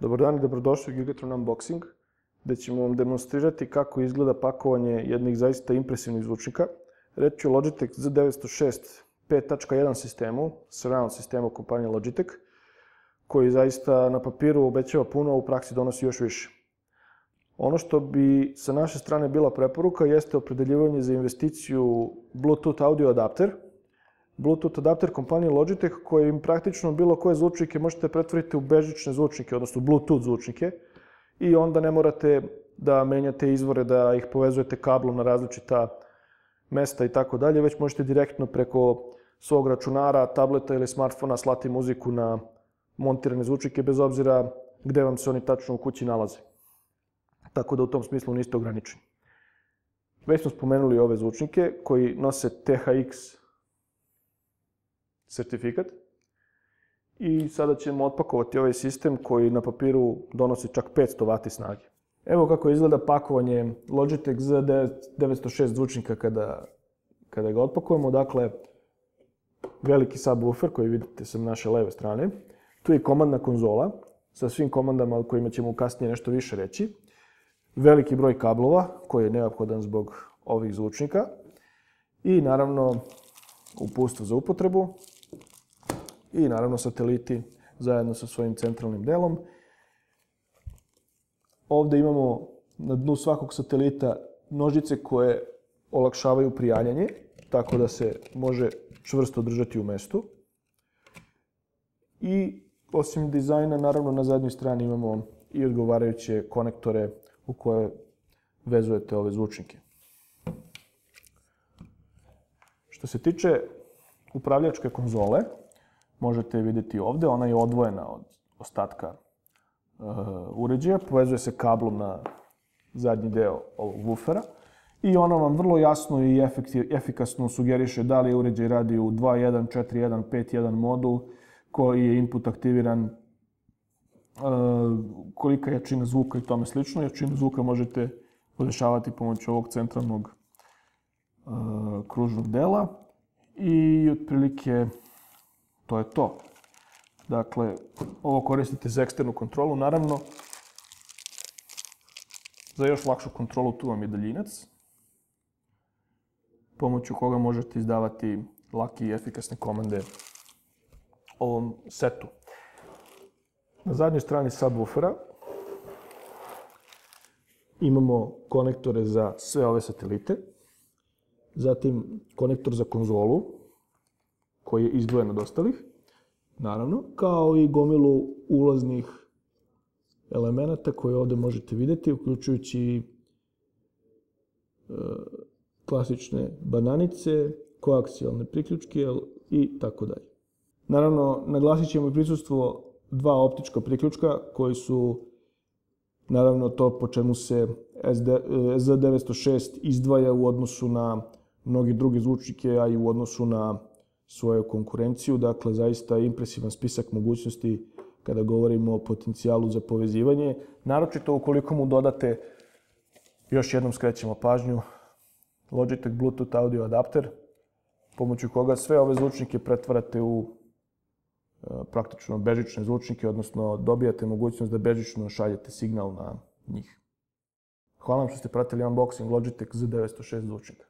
Dobar dan i dobrodošli u Gigatron Unboxing, gde ćemo vam demonstrirati kako izgleda pakovanje jednih zaista impresivnih zvučnika. Reč je o Logitech Z906 5.1 sistemu, surround sistemu kompanije Logitech, koji zaista na papiru obećava puno, a u praksi donosi još više. Ono što bi sa naše strane bila preporuka jeste opredeljivanje za investiciju Bluetooth audio adapter. Bluetooth adapter kompanije Logitech, kojim praktično bilo koje zvučnike možete pretvoriti u bežične zvučnike, odnosno Bluetooth zvučnike, i onda ne morate da menjate izvore, da ih povezujete kablom na različita mesta i tako dalje, već možete direktno preko svog računara, tableta ili smartfona slati muziku na montirane zvučnike, bez obzira gde vam se oni tačno u kući nalaze. Tako da u tom smislu niste ograničeni. Već smo spomenuli ove zvučnike koji nose THX sertifikat i sada ćemo otpakovati ovaj sistem koji na papiru donosi čak 500 W snage. Evo kako izgleda pakovanje Logitech Z906 zvučnika kada ga otpakujemo. Dakle, veliki subwoofer koji vidite sa naše leve strane. Tu je komandna konzola sa svim komandama o kojima ćemo kasnije nešto više reći. Veliki broj kablova koji je neophodan zbog ovih zvučnika i naravno uputstvo za upotrebu i naravno sateliti zajedno sa svojim centralnim delom. Ovde imamo na dnu svakog satelita nožice koje olakšavaju prijanjanje, tako da se može čvrsto držati u mestu. I osim dizajna, naravno na zadnjoj strani imamo i odgovarajuće konektore u koje vezujete ove zvučnike. Što se tiče upravljačke konzole, možete je vidjeti ovde, ona je odvojena od ostatka uređaja, povezuje se kablom na zadnji deo ovog woofera i ona vam vrlo jasno i efikasno sugeriše da li uređaj radi u 2.1, 4.1, 5.1 modu, koji je input aktiviran, kolika je jačina zvuka i tome slično. Jačinu zvuka možete podešavati pomoću ovog centralnog kružnog dela i otprilike to je to. Dakle, ovo koristite za eksternu kontrolu. Naravno, za još lakšu kontrolu tu vam je daljinac, pomoću koga možete izdavati lake i efikasne komande ovom setu. Na zadnjoj strani subwoofera imamo konektore za sve ove satelite, zatim konektor za konzolu, koji je izdvojen od ostalih, naravno, kao i gomilu ulaznih elemenata koje ovde možete videti, uključujući klasične bananice, koaksijalne priključke i tako dalje. Naravno, naglasit ćemo i prisustvo dva optička priključka koji su, naravno, to po čemu se Z906 izdvaja u odnosu na mnogi druge zvučnike, a i u odnosu na svoju konkurenciju. Dakle, zaista impresivan spisak mogućnosti kada govorimo o potencijalu za povezivanje. Naročito ukoliko mu dodate, još jednom skrećemo pažnju, Logitech Bluetooth audio adapter, pomoću koga sve ove zvučnike pretvarate u praktično bežične zvučnike, odnosno dobijate mogućnost da bežično šaljete signal na njih. Hvala vam što ste pratili unboxing Logitech Z906 zvučnika.